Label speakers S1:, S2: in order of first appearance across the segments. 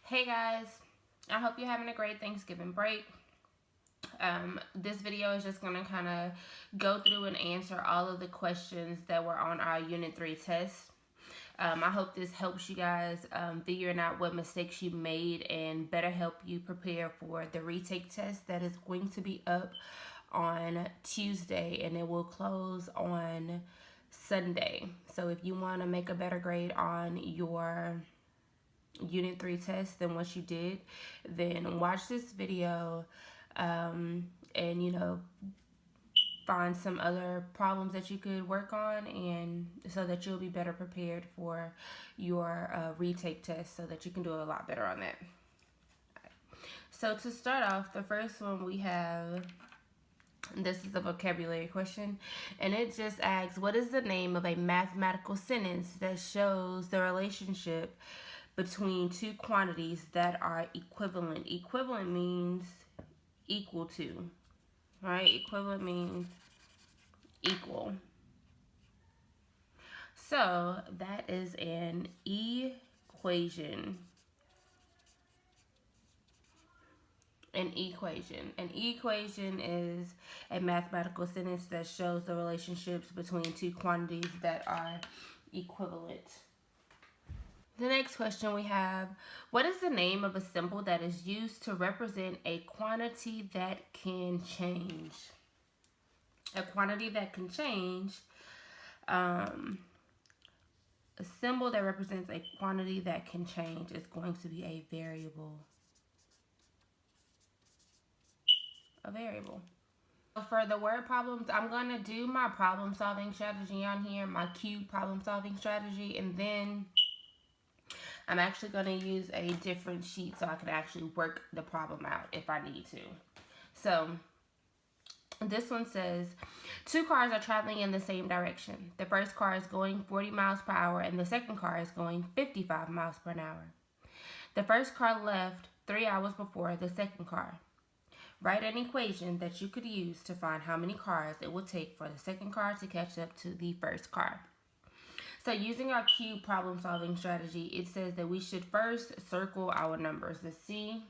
S1: Hey guys, I hope you're having a great Thanksgiving break. This video is just going to kind of go through and answer all of the questions that were on our Unit 3 test. I hope this helps you guys figuring out what mistakes you made and better help you prepare for the retake test that is going to be up on Tuesday and it will close on Sunday. So if you want to make a better grade on your Unit 3 test than what you did, then watch this video and find some other problems that you could work on, and so that you'll be better prepared for your retake test so that you can do a lot better on that. So to start off, the first one we have, this is a vocabulary question, and it just asks, what is the name of a mathematical sentence that shows the relationship between two quantities that are equivalent? Equivalent means equal to, right? Equivalent means equal. So that is an equation. An equation is a mathematical sentence that shows the relationships between two quantities that are equivalent. The next question we have, what is the name of a symbol that is used to represent a quantity that can change? A quantity that can change, a symbol that represents a quantity that can change is going to be a variable. A variable. For the word problems, I'm going to do my problem solving strategy on here, my cube problem solving strategy, and then I'm actually going to use a different sheet so I can actually work the problem out if I need to. So this one says, two cars are traveling in the same direction. The first car is going 40 miles per hour and the second car is going 55 miles per hour. The first car left 3 hours before the second car. Write an equation that you could use to find how many cars it will take for the second car to catch up to the first car. So using our cube problem solving strategy, it says that we should first circle our numbers. The C,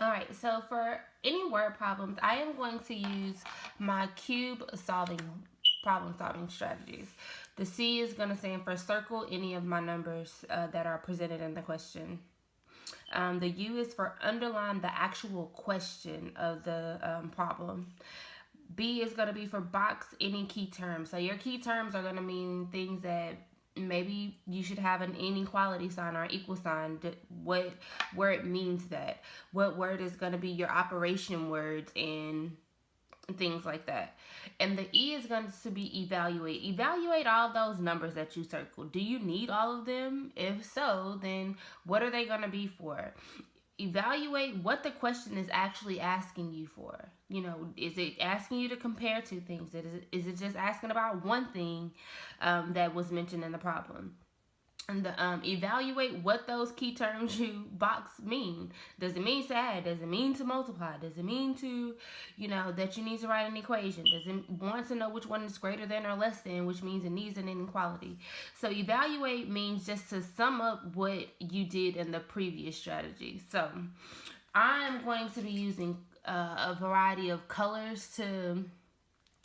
S1: all right, so for any word problems, I am going to use my cube problem solving strategies. The C is going to stand for circle any of my numbers that are presented in the question. The U is for underline the actual question of the problem. B is going to be for box any key terms. So your key terms are going to mean things that maybe you should have an inequality sign or equal sign. What word means that? What word is going to be your operation words and things like that. And the E is going to be evaluate. Evaluate all those numbers that you circled. Do you need all of them? If so, then what are they going to be for? Evaluate what the question is actually asking you for. Is it asking you to compare two things? Is it just asking about one thing that was mentioned in the problem? And evaluate what those key terms you box mean. Does it mean to add? Does it mean to multiply? Does it mean to, that you need to write an equation? Does it want to know which one is greater than or less than, which means it needs an inequality? So evaluate means just to sum up what you did in the previous strategy. So I'm going to be using a variety of colors to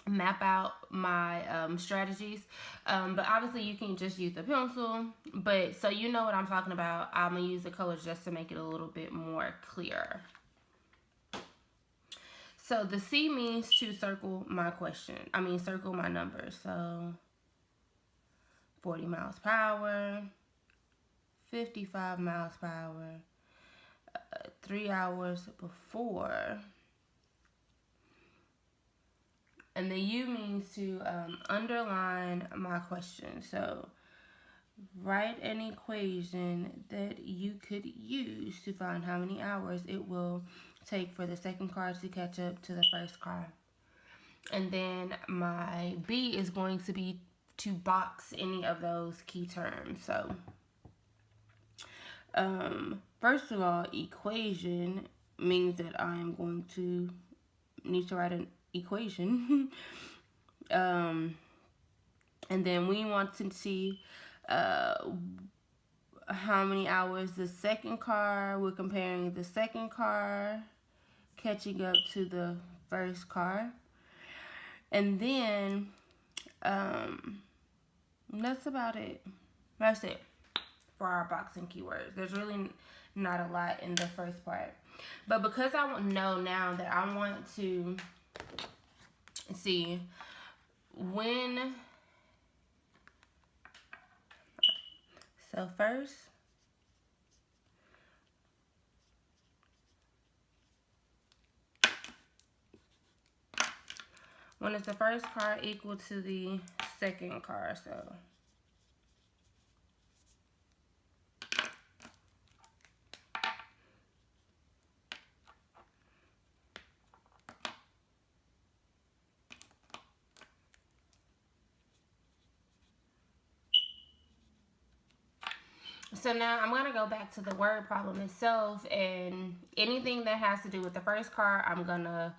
S1: map out my strategies, but obviously you can just use a pencil, but so you know what I'm talking about, I'm gonna use the colors just to make it a little bit more clear. So the C means to circle my circle my numbers. So 40 miles per hour, 55 miles per hour 3 hours before. And the U means to underline my question. So write an equation that you could use to find how many hours it will take for the second car to catch up to the first car. And then my B is going to be to box any of those key terms. So first of all, equation means that I am going to need to write an equation. And then we want to see how many hours the second car, we're comparing the second car catching up to the first car. And then that's about it. That's it for our boxing keywords. There's really not a lot in the first part. But because I know now that I want to see when, so first, when is the first car equal to the second car? So now I'm going to go back to the word problem itself, and anything that has to do with the first car, I'm going to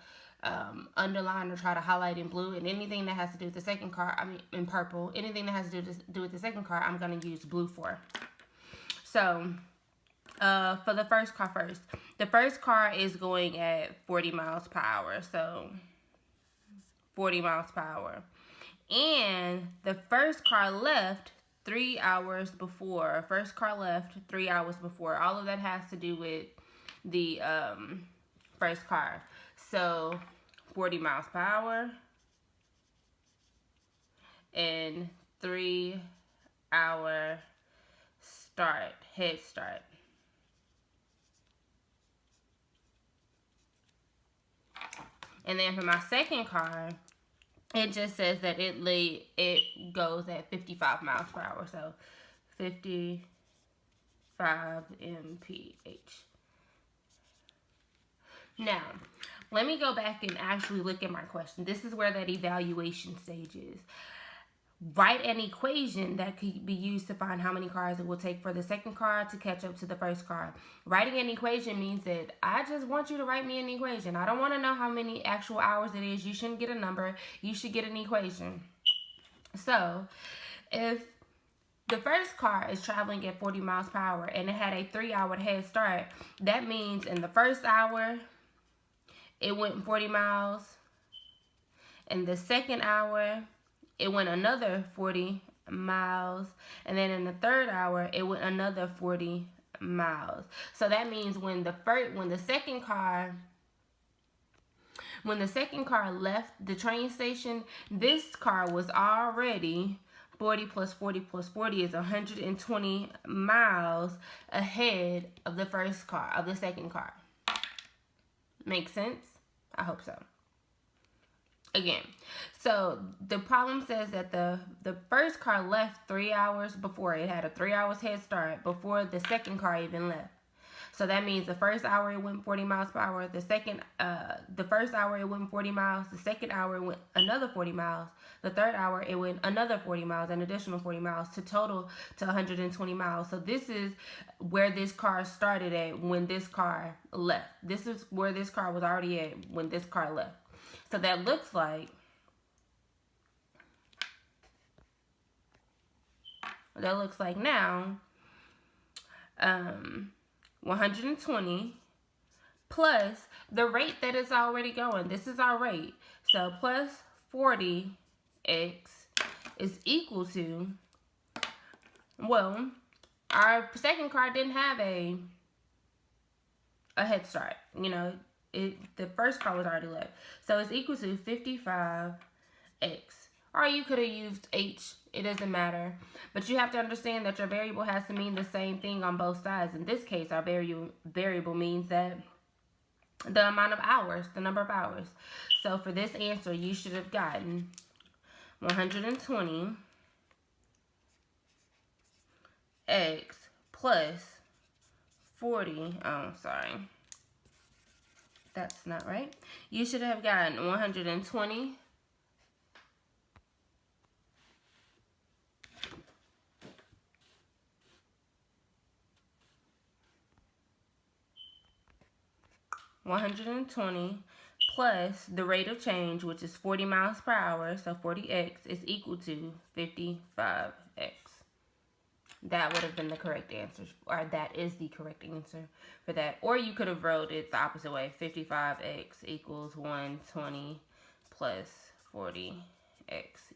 S1: underline or try to highlight in blue, and anything that has to do with the second car, I mean in purple, anything that has to do with the second car, I'm going to use blue for. So for the first car first, the first car is going at 40 miles per hour, so 40 miles per hour. And the first car left 3 hours before. First car left 3 hours before. All of that has to do with the first car. So 40 miles per hour and 3 hour head start. And then for my second car, it just says that it goes at 55 miles per hour. So 55 mph. Now, let me go back and actually look at my question. This is where that evaluation stage is. Write an equation that could be used to find how many cars it will take for the second car to catch up to the first car. Writing an equation means that I just want you to write me an equation. I don't want to know how many actual hours it is. You shouldn't get a number. You should get an equation. So, if the first car is traveling at 40 miles per hour and it had a 3 hour head start, that means in the first hour, it went 40 miles. In the second hour, it went another 40 miles. And then in the third hour, it went another 40 miles. So that means when the second car left the train station, this car was already 40 plus 40 plus 40 is 120 miles ahead of the second car. Make sense? I hope so. Again, so the problem says that the first car left 3 hours before. It had a 3 hours head start before the second car even left. So that means the first hour it went 40 miles per hour. The first hour it went 40 miles. The second hour it went another 40 miles. The third hour it went another 40 miles, an additional 40 miles to total to 120 miles. So this is where this car started at when this car left. This is where this car was already at when this car left. So that looks like now 120 plus the rate that it's already going. This is our rate. So plus 40x is equal to, well, our second car didn't have a head start. You know, the first car was already left. So it's equal to 55x or you could have used H. It doesn't matter. But you have to understand that your variable has to mean the same thing on both sides. In this case, our variable means that the amount of hours, the number of hours. So for this answer, you should have gotten 120 x plus 40. Oh, sorry. That's not right. You should have gotten 120 plus the rate of change, which is 40 miles per hour, so 40x is equal to 55x. That would have been the correct answer, or that is the correct answer for that. Or you could have wrote it the opposite way. 55x equals 120 plus 40x.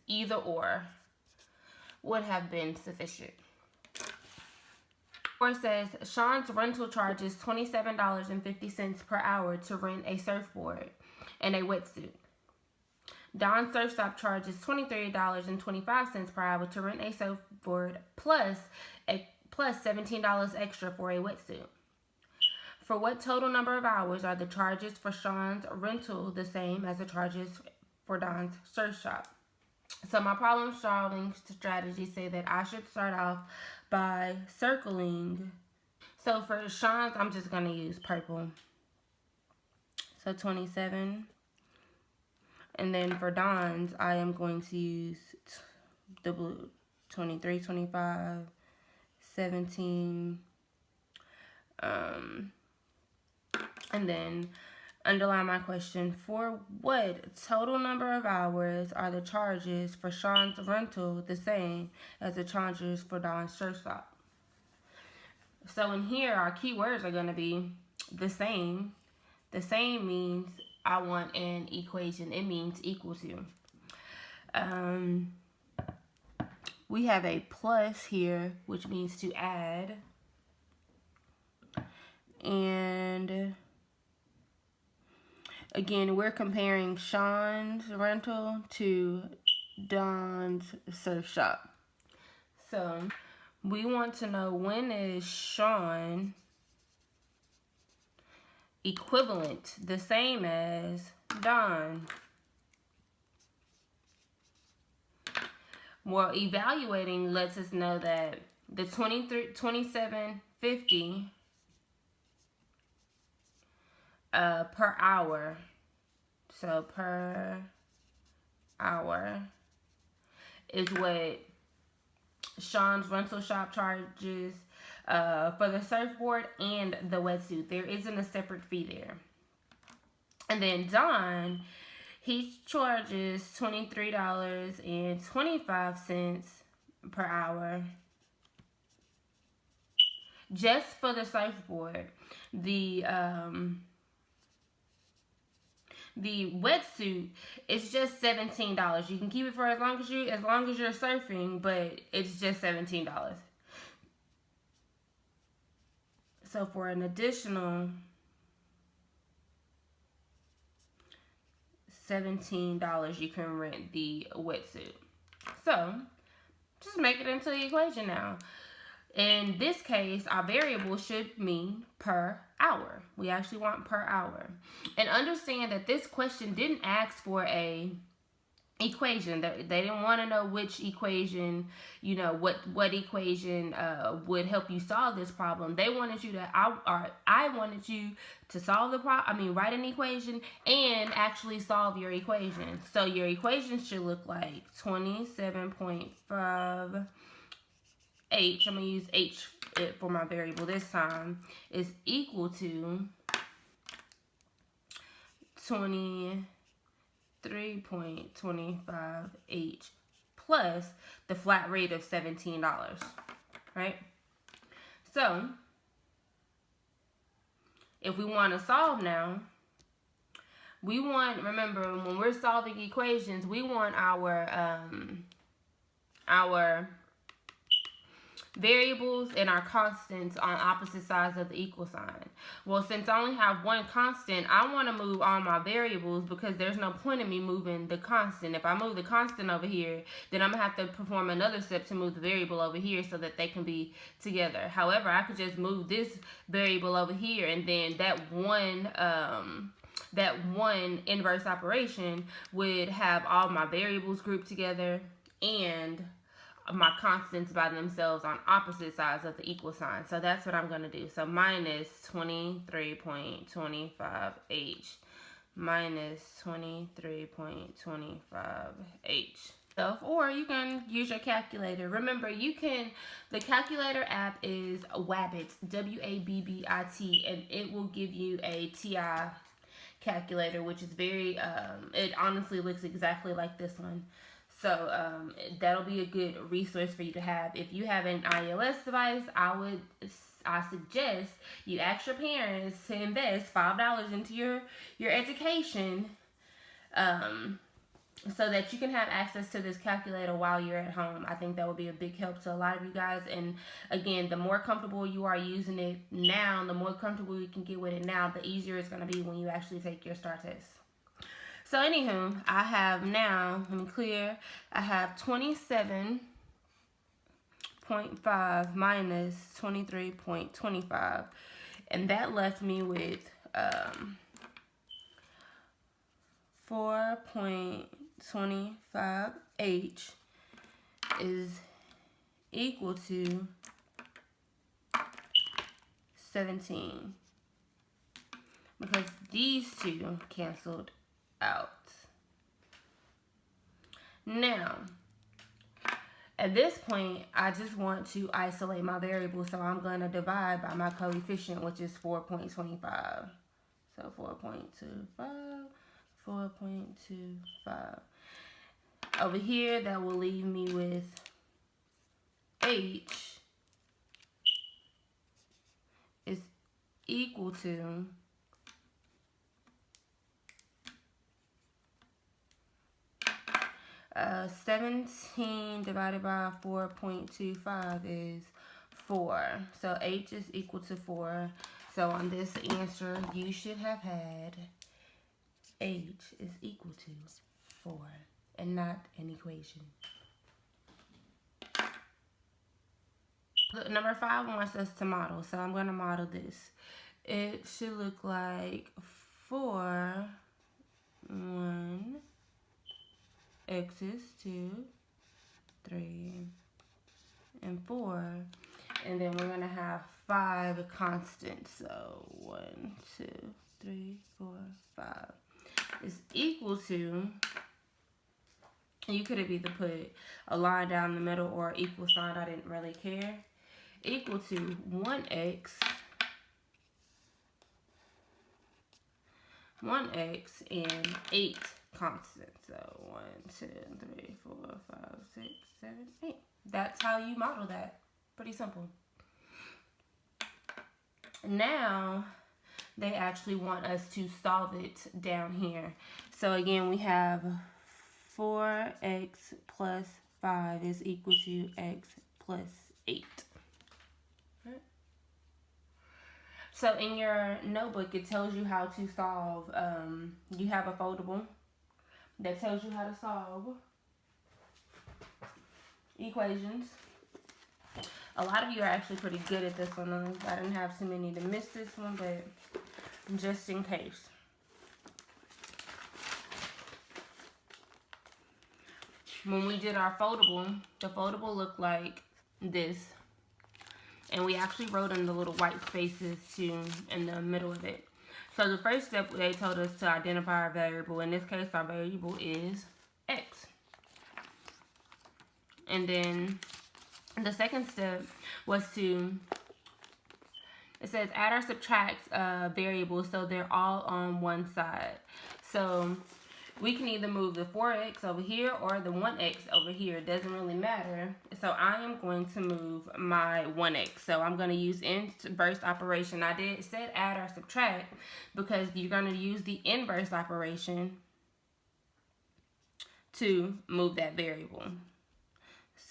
S1: Either or would have been sufficient. Or it says, Sean's rental charges $27.50 per hour to rent a surfboard and a wetsuit. Don's surf stop charges $23.25 per hour to rent a surfboard plus $17 extra for a wetsuit. For what total number of hours are the charges for Sean's rental the same as the charges for Don's surf shop? So my problem solving strategies say that I should start off by circling. So for Sean's, I'm just going to use purple. So 27. And then for Don's, I am going to use the blue. 23, 25, 17. And then underline my question. For what total number of hours are the charges for Sean's rental the same as the charges for Don's surf stop? So in here, our keywords are going to be the same. The same means I want an equation. It means equal to. We have a plus here, which means to add. And again, we're comparing Sean's rental to Don's surf shop. So we want to know, when is Sean equivalent, the same as Don? Well, evaluating lets us know that the $27.50 per hour. So per hour is what Sean's rental shop charges for the surfboard and the wetsuit. There isn't a separate fee there. And then Don, he charges $23.25 per hour just for the surfboard. The wetsuit is just $17. You can keep it for as long as you're surfing, but it's just $17. So for an additional $17, you can rent the wetsuit. So just make it into the equation now. In this case, our variable should mean per hour. We actually want per hour. And understand that this question didn't ask for a equation. They didn't want to know which equation, what equation would help you solve this problem. They wanted you to, I wanted you to solve the problem, write an equation and actually solve your equation. So your equation should look like 27.5 H, I'm going to use H for my variable this time, is equal to 23.25 H plus the flat rate of $17, right? So, if we want to solve now, remember, when we're solving equations, we want our variables and our constants on opposite sides of the equal sign. Well, since I only have one constant, I want to move all my variables because there's no point in me moving the constant. If I move the constant over here, then I'm going to have to perform another step to move the variable over here so that they can be together. However, I could just move this variable over here, and then that one inverse operation would have all my variables grouped together and my constants by themselves on opposite sides of the equal sign. So that's what I'm going to do. So minus 23.25h minus 23.25h. Or you can use your calculator. Remember, the calculator app is Wabbit, W-A-B-B-I-T, and it will give you a TI calculator, which is very, it honestly looks exactly like this one. So that'll be a good resource for you to have. If you have an iOS device, I suggest you ask your parents to invest $5 into your education, so that you can have access to this calculator while you're at home. I think that would be a big help to a lot of you guys. And again, the more comfortable you are using it now, the more comfortable you can get with it now, the easier it's going to be when you actually take your STAR test. So anywho, I have now, let me clear, I have 27.5 minus 23.25. And that left me with 4.25h is equal to 17. Because these two canceled out. Now, at this point, I just want to isolate my variable, so I'm going to divide by my coefficient, which is 4.25. So 4.25. Over here, that will leave me with h is equal to 17 divided by 4.25 is 4. So h is equal to 4. So on this answer, you should have had h is equal to 4 and not an equation. Number 5 wants us to model. So I'm going to model this. It should look like 4, 1, x's 2, 3, and 4, and then we're gonna have 5 constants. So 1, 2, 3, 4, 5 is equal to, you could have either put a line down the middle or equal sign, I didn't really care, equal to 1x and 8 constants. So 1, 2, 3, 4, 5, 6, 7, 8. That's how you model that. Pretty simple. Now they actually want us to solve it down here. So again, we have 4x plus 5 is equal to x plus 8. Right. So in your notebook, it tells you how to solve. You have a foldable that tells you how to solve equations. A lot of you are actually pretty good at this one. I didn't have too many to miss this one, but just in case. When we did our foldable, the foldable looked like this. And we actually wrote in the little white spaces too in the middle of it. So the first step, they told us to identify our variable. In this case, our variable is x. And then the second step was it says add or subtract variables so they're all on one side. So we can either move the 4x over here or the 1x over here. It doesn't really matter. So I am going to move my 1x. So I'm going to use inverse operation. I said add or subtract because you're going to use the inverse operation to move that variable.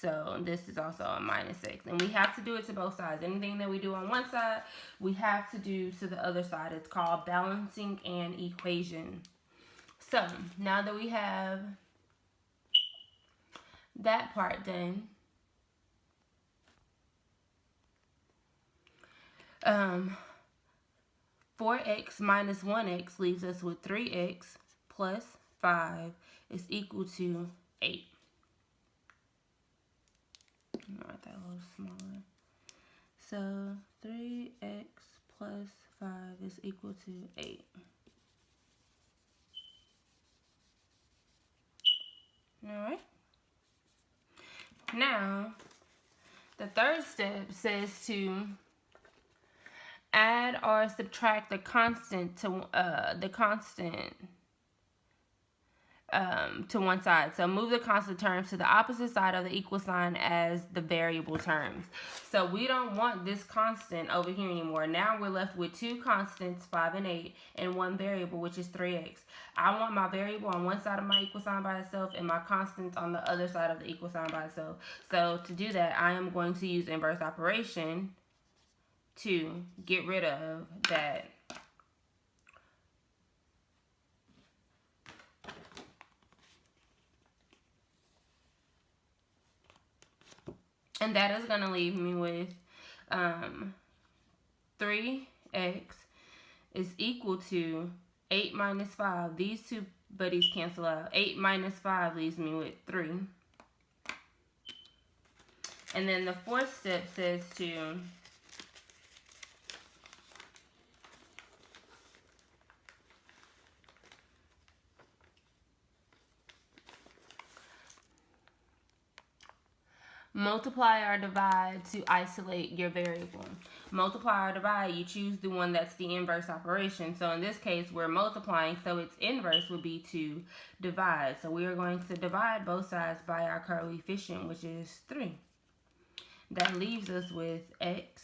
S1: So this is also a minus x. And we have to do it to both sides. Anything that we do on one side, we have to do to the other side. It's called balancing an equation. So now that we have that part done, 4x minus 1x leaves us with 3x plus 5 is equal to 8. I'll write that a little smaller. So 3x plus 5 is equal to 8. Alright. Now, the third step says to add or subtract the constant to one side. So move the constant terms to the opposite side of the equal sign as the variable terms. So we don't want this constant over here anymore. Now we're left with two constants, 5 and 8, and one variable, which is 3x. I want my variable on one side of my equal sign by itself and my constants on the other side of the equal sign by itself. So to do that, I am going to use inverse operation to get rid of that. And that is going to leave me with 3x is equal to 8 minus 5. These two buddies cancel out. 8 minus 5 leaves me with 3. And then the fourth step says to multiply or divide to isolate your variable. Multiply or divide, you choose the one that's the inverse operation. So in this case, we're multiplying, so its inverse would be to divide. So we are going to divide both sides by our coefficient, which is 3. That leaves us with x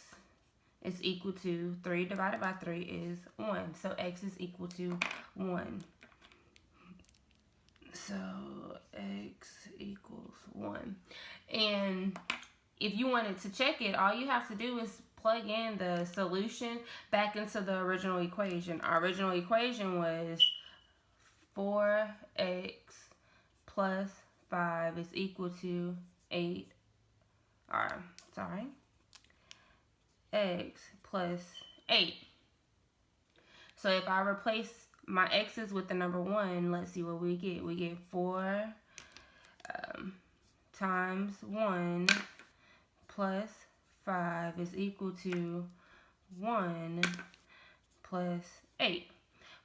S1: is equal to 3 divided by 3 is 1. So x is equal to 1. So x equals 1. And if you wanted to check it, all you have to do is plug in the solution back into the original equation. Our original equation was 4x plus 5 is equal to 8. X plus 8. So if I replace my x's with the number 1, let's see what we get. We get 4 times 1 plus 5 is equal to 1 plus 8.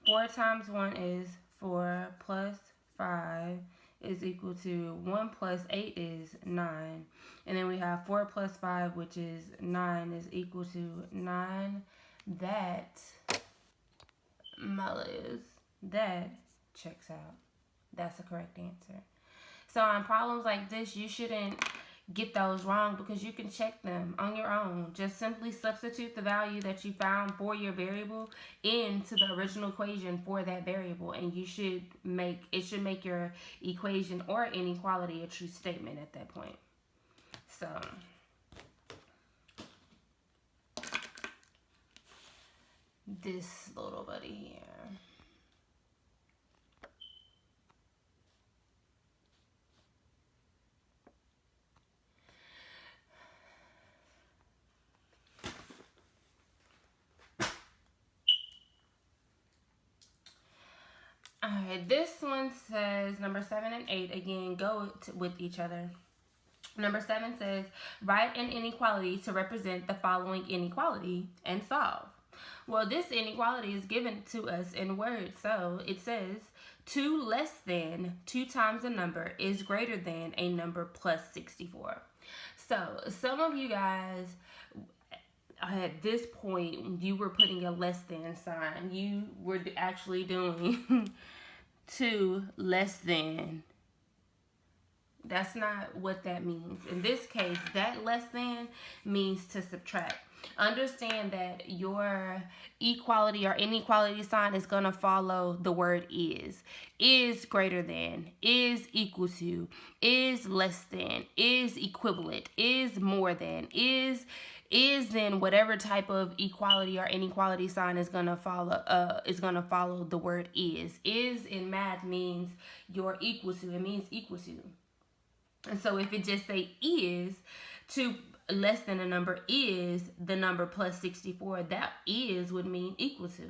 S1: 4 times 1 is 4 plus 5 is equal to 1 plus 8 is 9. And then we have 4 plus 5, which is 9, is equal to 9. That, my lives, that checks out. That's the correct answer. So on problems like this, you shouldn't get those wrong because you can check them on your own. Just simply substitute the value that you found for your variable into the original equation for that variable, and it should make your equation or inequality a true statement at that point. So this little buddy here. Alright, this one says number 7 and 8 again go with each other. Number 7 says, write an inequality to represent the following inequality and solve. Well, this inequality is given to us in words. So it says 2 less than 2 times a number is greater than a number plus 64. So some of you guys, at this point, you were putting a less than sign. You were actually doing 2 less than. That's not what that means. In this case, that less than means to subtract. Understand that your equality or inequality sign is going to follow the word is greater than, is equal to, is less than, is equivalent, is more than, is then whatever type of equality or inequality sign is gonna follow the word is in math means you're equal to, it means equal to. And so if it just say is, to less than a number is the number plus 64, that is would mean equal to.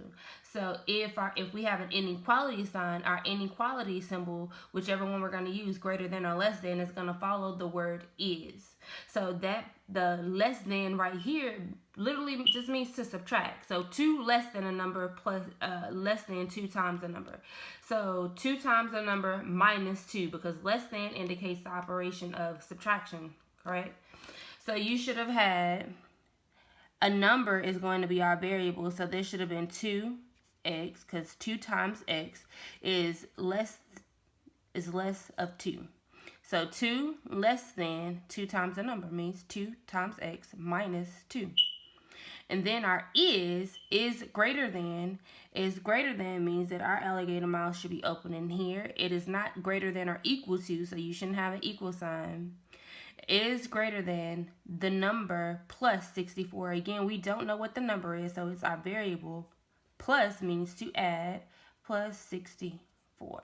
S1: So if we have an inequality sign, our inequality symbol, whichever one we're going to use, greater than or less than, is going to follow the word is. So that the less than right here literally just means to subtract. So 2 less than a number plus less than 2 times a number. So 2 times a number minus 2, because less than indicates the operation of subtraction, correct? So you should have had a number is going to be our variable. So this should have been 2x, because 2 times x is less of 2. So 2 less than 2 times a number means 2 times x minus 2. And then our is greater than means that our alligator mouth should be open in here. It is not greater than or equal to, so you shouldn't have an equal sign. Is greater than the number plus 64. Again, we don't know what the number is, so it's our variable. Plus means to add, plus 64.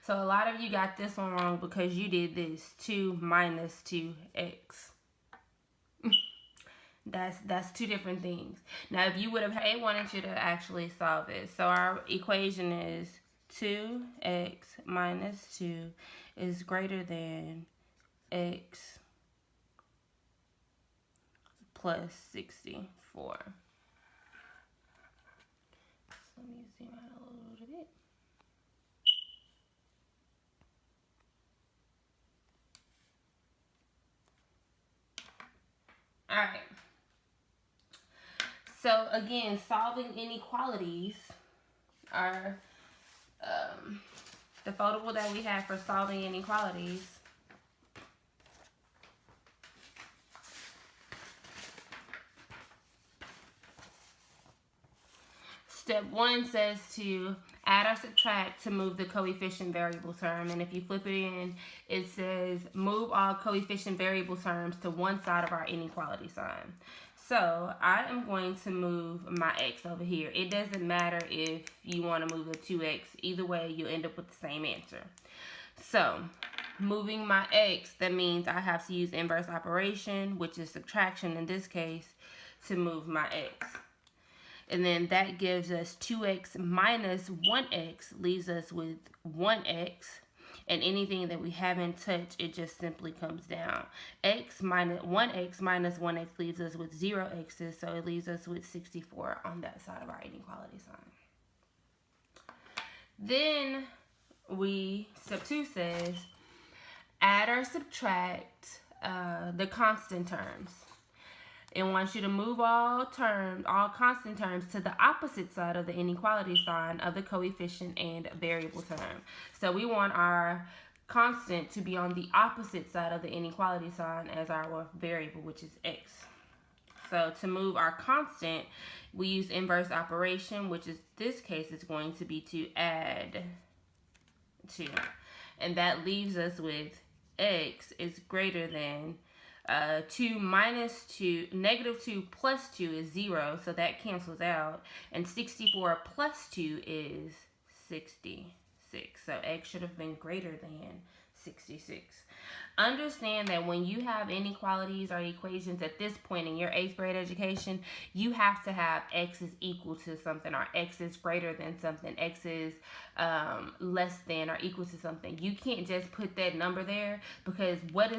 S1: So a lot of you got this one wrong because you did this, 2 minus 2x. That's two different things. Now, if you would have, I wanted you to actually solve it. So our equation is 2x minus 2 is greater than x plus 64. So let me zoom out a little bit. All right. So again, solving inequalities are the foldable that we have for solving inequalities. Step 1 says to add or subtract to move the coefficient variable term. And if you flip it in, it says move all coefficient variable terms to one side of our inequality sign. So I am going to move my x over here. It doesn't matter if you want to move the 2x. Either way, you'll end up with the same answer. So moving my x, that means I have to use inverse operation, which is subtraction in this case, to move my x. And then that gives us 2x minus 1x leaves us with 1x. And anything that we haven't touched, it just simply comes down. 1x minus 1x leaves us with 0 x's, so it leaves us with 64 on that side of our inequality sign. Then step 2 says, add or subtract the constant terms. It wants you to move all constant terms to the opposite side of the inequality sign of the coefficient and variable term. So we want our constant to be on the opposite side of the inequality sign as our variable, which is x. So to move our constant, we use inverse operation, which is this case is going to be to add 2. And that leaves us with x is greater than 2 minus 2, negative 2 plus 2 is 0, so that cancels out. And 64 plus 2 is 66. So x should have been greater than 66. Understand that when you have inequalities or equations at this point in your 8th grade education, you have to have x is equal to something, or x is greater than something, x is less than or equal to something. You can't just put that number there, because what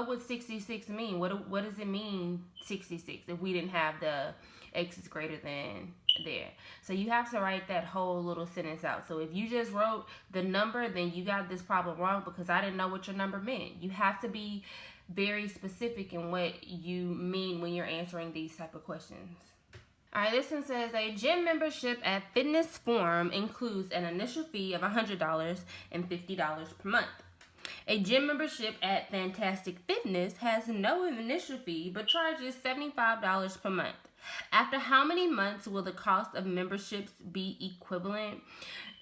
S1: would 66 mean? What does it mean 66 if we didn't have the x is greater than there? So you have to write that whole little sentence out. So if you just wrote the number, then you got this problem wrong, because I didn't know what your number meant. You have to be very specific in what you mean when you're answering these type of questions. All right, this one says a gym membership at Fitness Forum includes an initial fee of $100 and $50 per month. A gym membership at Fantastic Fitness has no initial fee but charges $75 per month. After how many months will the cost of memberships be equivalent?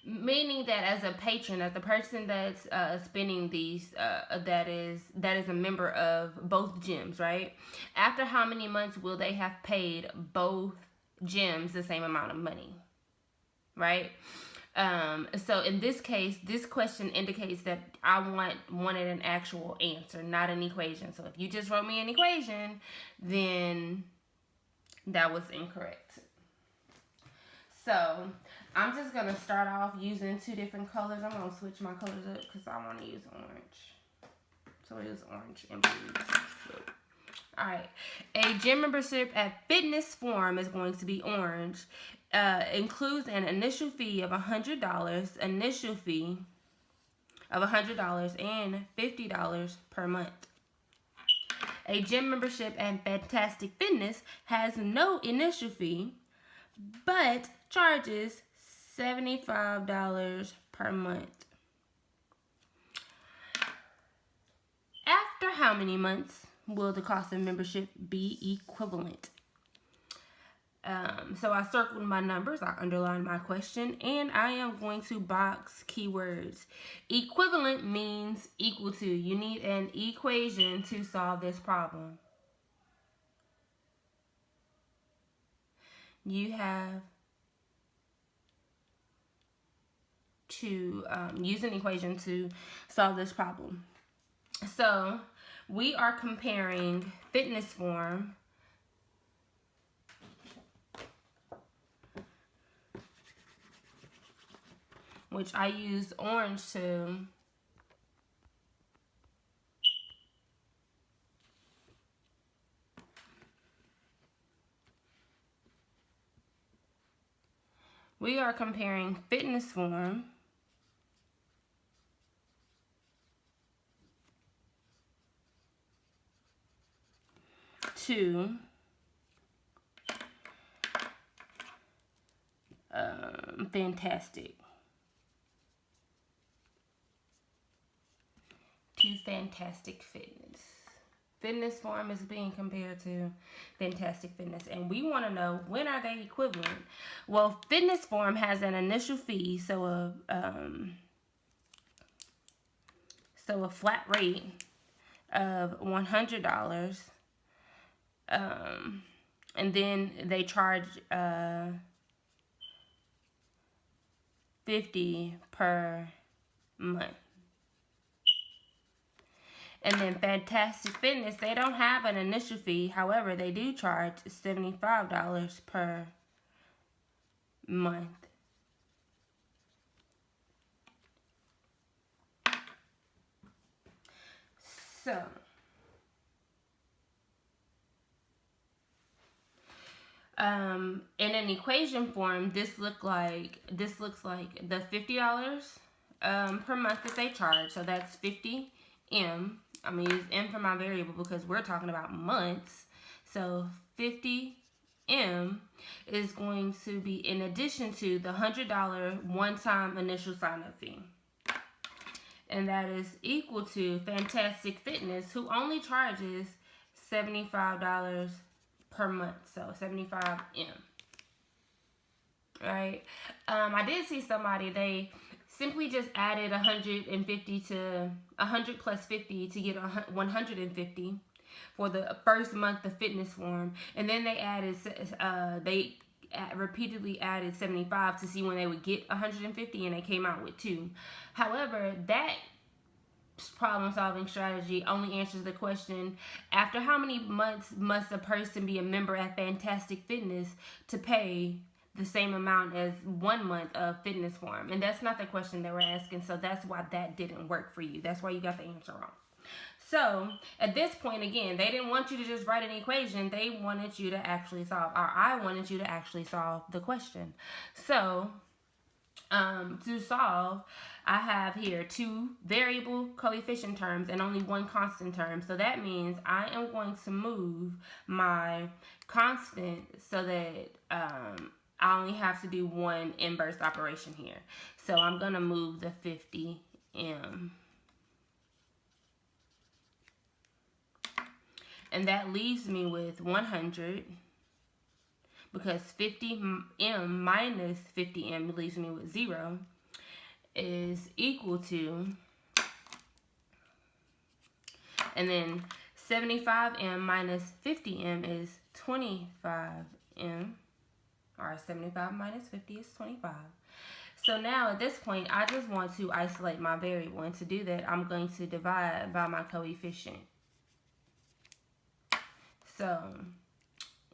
S1: Meaning that as a patron, as the person that's spending these, that is a member of both gyms, right? After how many months will they have paid both gyms the same amount of money, right? So in this case, this question indicates that I wanted an actual answer, not an equation. So if you just wrote me an equation, then that was incorrect. So I'm just going to start off using two different colors. I'm going to switch my colors up because I want to use orange. So it is orange and blue. Alright. A gym membership at Fitness Forum is going to be orange. Includes an initial fee of $100, initial fee of $100, and $50 per month. A gym membership at Fantastic Fitness has no initial fee, but charges $75 per month. After how many months will the cost of membership be equivalent? So I circled my numbers, I underlined my question, and I am going to box keywords. Equivalent means equal to. You need an equation to solve this problem. You have to use an equation to solve this problem. So we are comparing Fitness Forum which I use orange to we are comparing Fitness Forum to Fantastic. To Fantastic Fitness. Fitness Forum is being compared to Fantastic Fitness, and we want to know, when are they equivalent? Well, Fitness Forum has an initial fee, so a flat rate of $100, and then they charge $50 per month. And then Fantastic Fitness, they don't have an initial fee. However, they do charge $75 per month. So, in an equation form, this looks like the $50 per month that they charge. So that's 50M. I'm going to use M for my variable because we're talking about months. So 50M is going to be in addition to the $100 one-time initial sign-up fee. And that is equal to Fantastic Fitness, who only charges $75 per month. So 75M. Right? I did see somebody, they simply just added 150 to 100 plus 50 to get 150 for the first month of Fitness Forum, and then they added repeatedly added 75 to see when they would get 150, and they came out with 2. However, that problem solving strategy only answers the question, after how many months must a person be a member at Fantastic Fitness to pay the same amount as 1 month of Fitness Forum? And that's not the question they were asking, so that's why that didn't work for you. That's why you got the answer wrong. So at this point, again, they didn't want you to just write an equation. They wanted you to actually solve, or I wanted you to actually solve the question. So to solve, I have here 2 variable coefficient terms and only 1 constant term. So that means I am going to move my constant so that I only have to do 1 inverse operation here. So I'm going to move the 50M. And that leaves me with 100, because 50m minus 50m leaves me with 0, is equal to, and then 75m minus 50m is 25m. Or 75 minus 50 is 25. So now at this point, I just want to isolate my variable. And to do that, I'm going to divide by my coefficient. So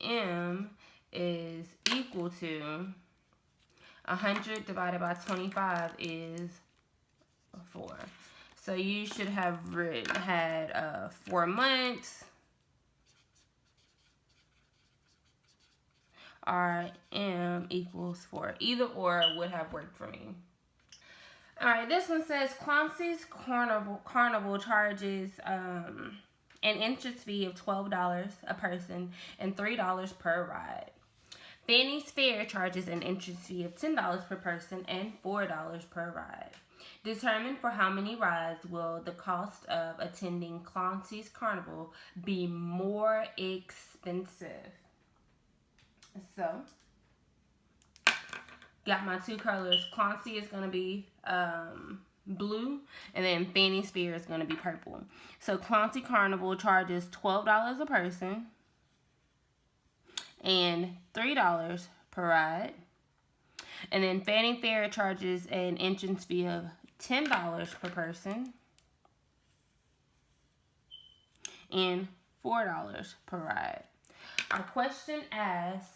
S1: m is equal to 100 divided by 25 is 4. So you should have had 4 months. Our m equals 4. Either or would have worked for me. Alright, this one says Clancy's Carnival charges an entrance fee of $12 a person and $3 per ride. Fannie's Fair charges an entrance fee of $10 per person and $4 per ride. Determine for how many rides will the cost of attending Clancy's Carnival be more expensive. So, got my two colors. Clancy is going to be blue, and then Fannie's Fair is going to be purple. So, Clancy Carnival charges $12 a person and $3 per ride. And then Fannie Fair charges an entrance fee of $10 per person and $4 per ride. Our question asks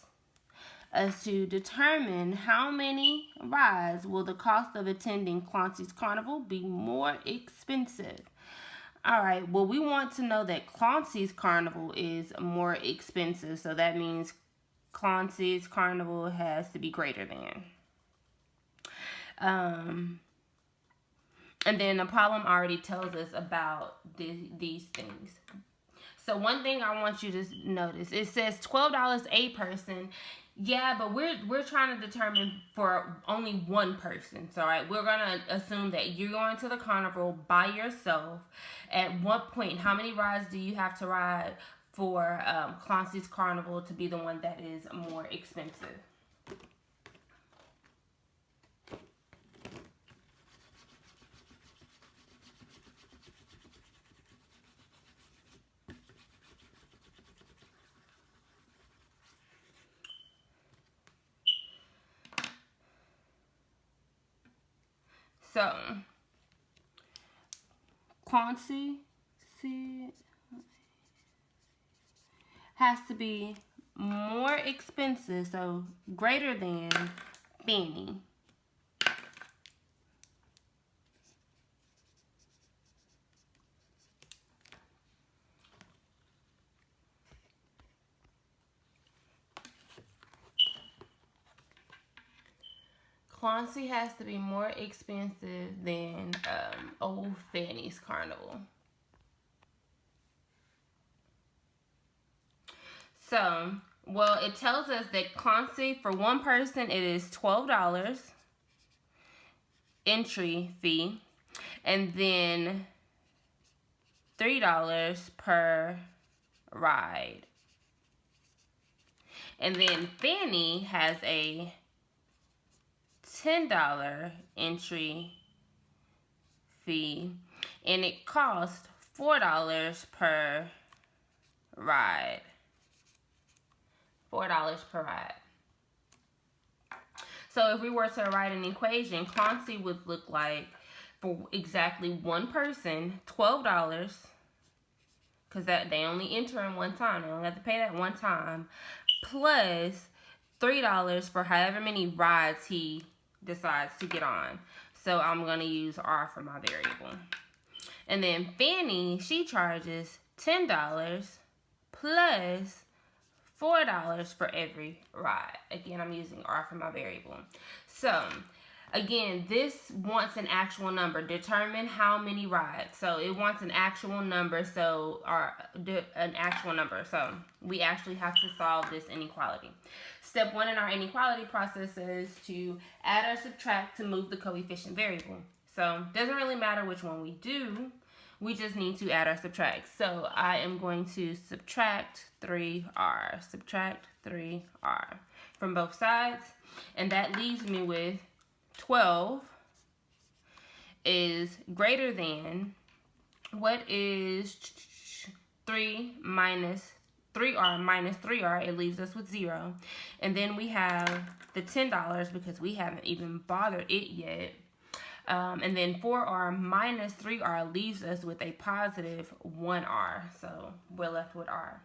S1: us to determine how many rides will the cost of attending Clancy's Carnival be more expensive. Alright, well, we want to know that Clancy's Carnival is more expensive, so that means Clancy's Carnival has to be greater than. And then the problem already tells us about these things. So one thing I want you to notice, it says $12 a person. Yeah, but we're trying to determine for only one person. So, right, we're going to assume that you're going to the carnival by yourself. At what point, how many rides do you have to ride for Clancy's Carnival to be the one that is more expensive? So, Clancy has to be more expensive, so greater than Fannie. Clancy has to be more expensive than old Fannie's Carnival. So, well, it tells us that Clancy, for one person, it is $12 entry fee, and then $3 per ride. And then Fannie has a $10 entry fee, and it costs $4 per ride. $4 per ride. So if we were to write an equation, Clancy would look like, for exactly one person, $12, because they only enter in one time. They only have to pay that one time, plus $3 for however many rides he decides to get on. So I'm going to use R for my variable. And then Fannie, she charges $10 plus $4 for every ride. Again, I'm using R for my variable. So, again, this wants an actual number. Determine how many rides. So, it wants an actual number. So, So, we actually have to solve this inequality. Step 1 in our inequality process is to add or subtract to move the coefficient variable. So, it doesn't really matter which one we do. We just need to add or subtract. So I am going to subtract 3r. Subtract 3r from both sides. And that leaves me with 12 is greater than, what is 3 minus 3r minus 3r? It leaves us with 0. And then we have the $10 because we haven't even bothered it yet. And then 4r minus 3r leaves us with a positive 1r. So we're left with r.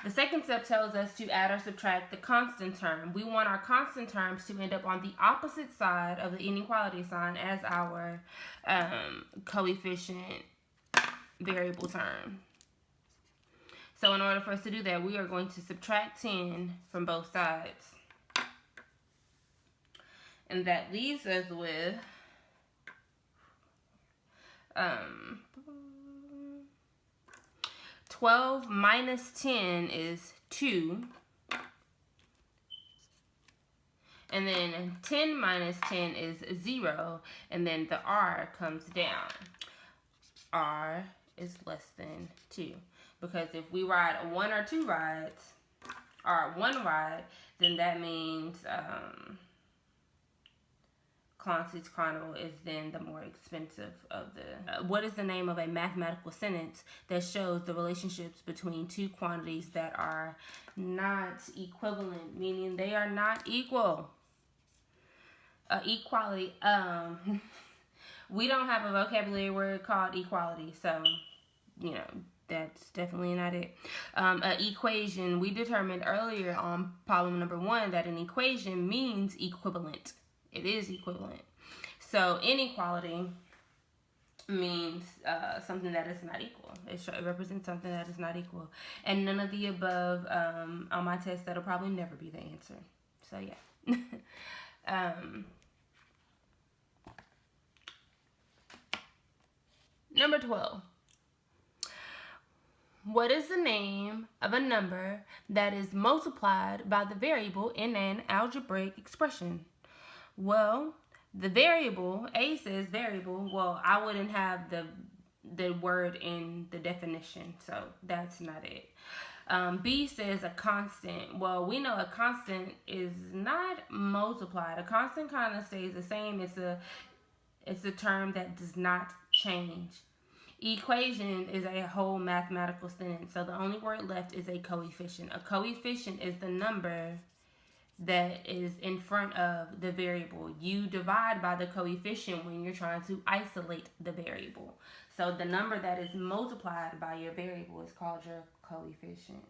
S1: The second step tells us to add or subtract the constant term. We want our constant terms to end up on the opposite side of the inequality sign as our coefficient variable term. So in order for us to do that, we are going to subtract 10 from both sides. And that leaves us with 12 minus 10 is 2. And then 10 minus 10 is 0. And then the r comes down. R is less than 2. Because if we ride 1 or 2 rides, or 1 ride, then that means Clancy's Carnival is then the more expensive of the... what is the name of a mathematical sentence that shows the relationships between two quantities that are not equivalent, meaning they are not equal? Equality. We don't have a vocabulary word called equality, so, you know, that's definitely not it. An equation, we determined earlier on problem number 1 that an equation means equivalent. It is equivalent. So inequality means something that is not equal. It represents something that is not equal. And none of the above on my test, that'll probably never be the answer. So yeah. Number 12. What is the name of a number that is multiplied by the variable in an algebraic expression? Well, the variable, A says variable. Well, I wouldn't have the word in the definition, so that's not it. B says a constant. Well, we know a constant is not multiplied. A constant kind of stays the same. It's a term that does not change. Equation is a whole mathematical sentence, so the only word left is a coefficient. A coefficient is the number that is in front of the variable. You divide by the coefficient when you're trying to isolate the variable. So the number that is multiplied by your variable is called your coefficient.